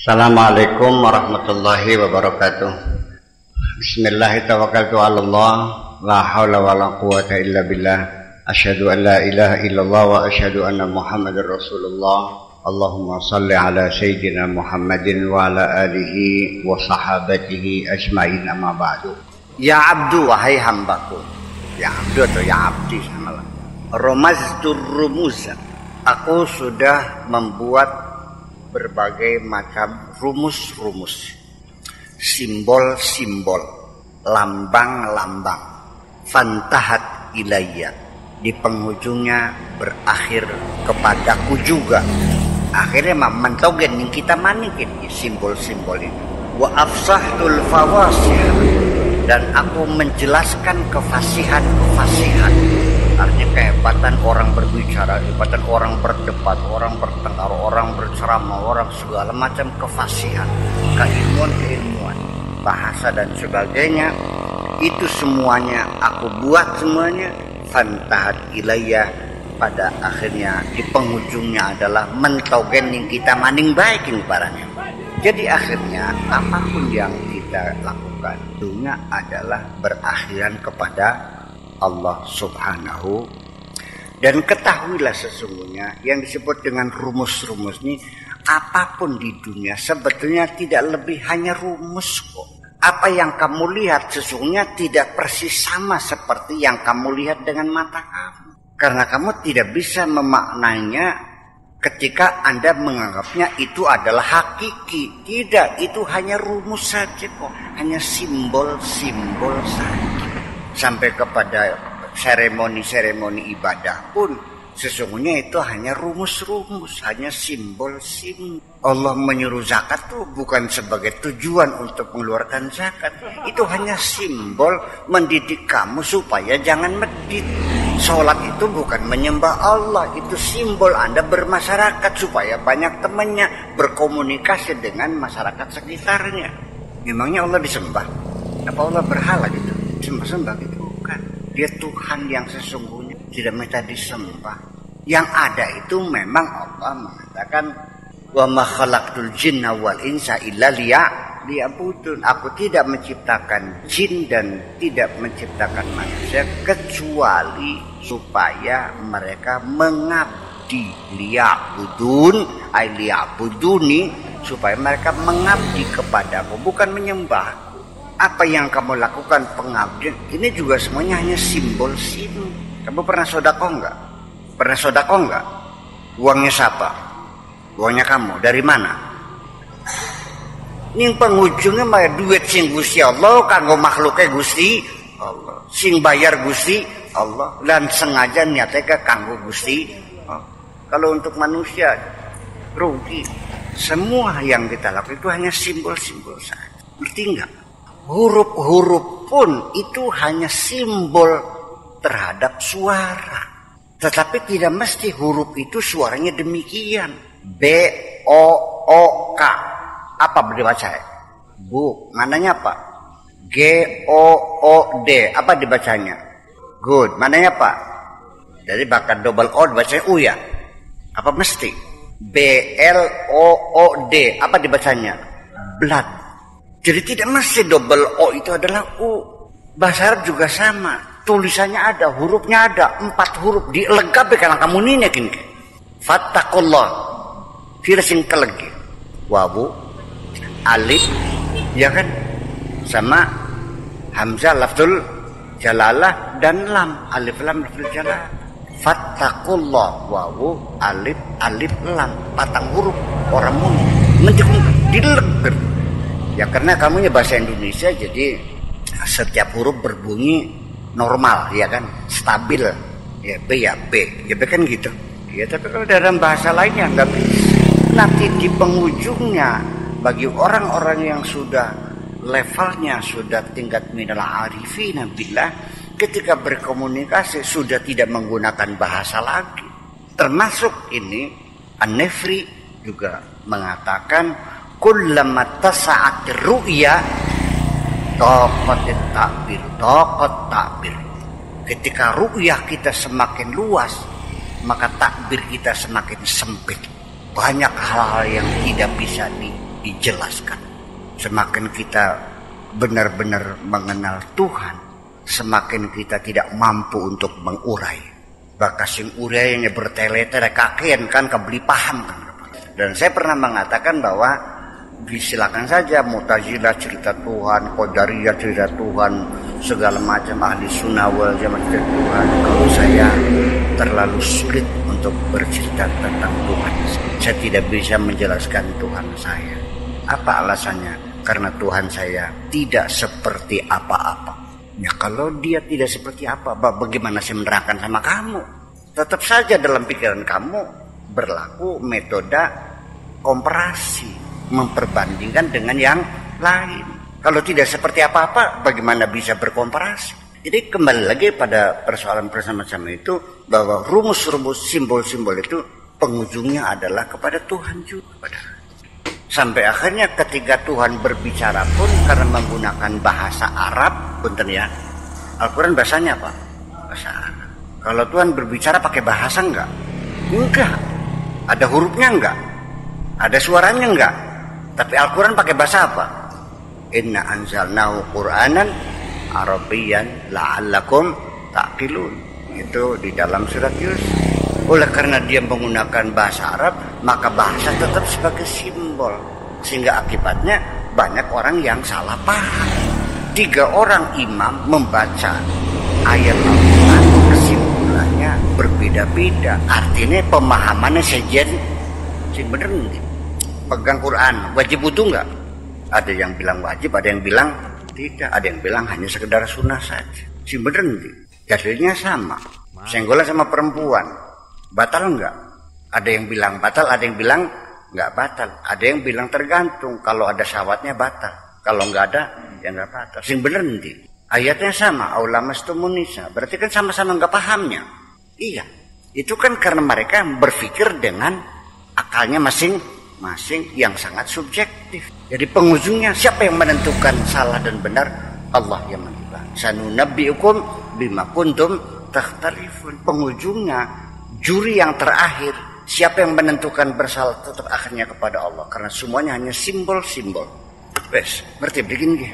Assalamualaikum warahmatullahi wabarakatuh. Bismillahirrahmanirrahim. La haula wa la quwata illa billah. Asyhadu an la ilaha illallah wa asyhadu anna Muhammadar Rasulullah. Allahumma salli ala sayyidina Muhammadin wa ala alihi wa sahabatihi ajmain, amma ba'du. Ya abdu, wahai hambaku. Ya abdu atau ya abdi samalah. Romaztur rumuzan. Aku sudah membuat berbagai macam rumus-rumus, simbol-simbol, lambang-lambang. Fantahat ilayya, di penghujungnya berakhir kepadaku juga. Akhirnya mentogen yang kita manikin simbol-simbol ini. Wa afsahul fawasih, dan aku menjelaskan kefasihan-kefasihan. Artinya kehebatan orang berbicara, kehebatan orang berdebat, orang bertengkar, orang berceramah, orang segala macam kefasihan, keilmuan, bahasa dan sebagainya. Itu semuanya aku buat semuanya. Fantahat ilayya, pada akhirnya di penghujungnya adalah mentogen yang kita maning baikin barangnya. Jadi akhirnya apapun yang kita lakukan dunia adalah berakhiran kepada Allah Subhanahu. Dan ketahuilah sesungguhnya yang disebut dengan rumus-rumus ini, apapun di dunia sebetulnya tidak lebih hanya rumus kok. Apa yang kamu lihat sesungguhnya tidak persis sama seperti yang kamu lihat dengan mata kamu. Karena kamu tidak bisa memaknainya ketika Anda menganggapnya itu adalah hakiki. Tidak, itu hanya rumus saja kok. Hanya simbol-simbol saja. Sampai kepada seremoni-seremoni ibadah pun sesungguhnya itu hanya rumus-rumus, hanya simbol-simbol. Allah menyuruh zakat itu bukan sebagai tujuan untuk mengeluarkan zakat. Itu hanya simbol mendidik kamu supaya jangan medit. Sholat itu bukan menyembah Allah, itu simbol Anda bermasyarakat supaya banyak temannya, berkomunikasi dengan masyarakat sekitarnya. Memangnya Allah disembah? Apa Allah berhala gitu? Sembah-sembah gitu bukan. Dia Tuhan yang sesungguhnya, tidak minta disembah. Yang ada itu memang Allah mengatakan wa ma khalaqtul jinna wal insa illa liya'budun. Aku tidak menciptakan jin dan tidak menciptakan manusia kecuali supaya mereka mengabdi. Liya'budun ay liya'buduni, supaya mereka mengabdi kepadaku, bukan menyembah. Apa yang kamu lakukan pengabdian ini juga semuanya hanya simbol-simbol. Kamu pernah sedekah enggak? Pernah sedekah enggak? Uangnya siapa? Uangnya kamu. Dari mana? Ini penghujungnya bayar duit sing Gusti Allah, kanggo makhluknya Gusti Allah. Sing bayar Gusti Allah dan sengaja niatnya ke kanggo Gusti Allah. Kalau untuk manusia rugi. Semua yang kita lakukan itu hanya simbol-simbol saja. Ngerti enggak? Huruf-huruf pun itu hanya simbol terhadap suara. Tetapi tidak mesti huruf itu suaranya demikian. B-O-O-K. Apa dibaca? Bu. Mananya apa? G-O-O-D. Apa dibacanya? Good. Mananya apa? Jadi bakal double O dibacanya U ya? Apa mesti? B-L-O-O-D. Apa dibacanya? Blood. Jadi tidak mesti double O itu adalah U. Bahasa Arab juga sama. Tulisannya ada, hurufnya ada. 4 huruf. Dilegapi karena kamu ninakin. Fattakullah. Fira sing kelegi. Wawu. Alif. Ya kan? Sama Hamzah lafzul jalalah dan lam. Alif lam lafzul jalalah. Fattakullah. Wawu. Alif. Alif lam. 4 huruf. Orang muni. Mendikung. Dileger. Ya karena kamunya bahasa Indonesia, jadi setiap huruf berbunyi normal, ya kan, stabil. Ya B ya B, ya B kan gitu. Ya tapi kalau dalam bahasa lainnya nggak bisa. Nanti di penghujungnya bagi orang-orang yang sudah levelnya sudah tingkat minal arifin billah, ketika berkomunikasi sudah tidak menggunakan bahasa lagi. Termasuk ini An-Nefri juga mengatakan kullama tasa'at ru'ya taqat ta'bir. Ketika ru'yah kita semakin luas, maka takbir kita semakin sempit. Banyak hal-hal yang tidak bisa dijelaskan. Semakin kita benar-benar mengenal Tuhan, semakin kita tidak mampu untuk mengurai. Bahkan sing urainya bertele-tele kakean kan kebeli paham kan. Dan saya pernah mengatakan bahwa silakan saja Mu'tazilah cerita Tuhan, Qadariyah cerita Tuhan, segala macam ahli sunnah wal jamaah cerita Tuhan. Kalau saya terlalu sulit untuk bercerita tentang Tuhan, saya tidak bisa menjelaskan Tuhan saya. Apa alasannya? Karena Tuhan saya tidak seperti apa-apa. Ya kalau dia tidak seperti apa, bagaimana saya menerangkan sama kamu? Tetap saja dalam pikiran kamu berlaku metode komparasi, memperbandingkan dengan yang lain. Kalau tidak seperti apa-apa, bagaimana bisa berkomparasi? Jadi kembali lagi pada persoalan-persoalan macam itu, bahwa rumus-rumus simbol-simbol itu pengujungnya adalah kepada Tuhan juga. Sampai akhirnya ketika Tuhan berbicara pun karena menggunakan bahasa Arab, punten ya, Al-Quran bahasanya apa? Bahasa Arab. Kalau Tuhan berbicara pakai bahasa enggak? Enggak. Ada hurufnya enggak? Ada suaranya enggak? Tapi Al-Quran pakai bahasa apa? Inna anzalnahu Qur'anan Arabiyyan la'allakum ta'qilun. Itu di dalam surat Yusuf. Oleh karena dia menggunakan bahasa Arab, maka bahasa tetap sebagai simbol. Sehingga akibatnya banyak orang yang salah paham. 3 orang imam membaca ayat Al-Quran, kesimpulannya berbeda-beda. Artinya pemahamannya sejen. Bener nih. Pegang Quran, wajib wudu enggak? Ada yang bilang wajib, ada yang bilang tidak. Ada yang bilang hanya sekedar sunnah saja. Bener nih. Dalilnya sama. Senggolan sama perempuan. Batal enggak? Ada yang bilang batal, ada yang bilang enggak batal. Ada yang bilang tergantung. Kalau ada syahwatnya batal. Kalau enggak ada, ya enggak batal. Sing bener nanti. Ayatnya sama. Aulamastumunisa. Berarti kan sama-sama enggak pahamnya. Iya. Itu kan karena mereka berpikir dengan akalnya masing-masing yang sangat subjektif. Jadi pengujungnya siapa yang menentukan salah dan benar? Allah yang menentukan. Sanunabbiukum bima kuntum takhtalifun. Pengujungnya juri yang terakhir, siapa yang menentukan bersalah tetap akhirnya kepada Allah, karena semuanya hanya simbol-simbol. Wes, ngerti begini?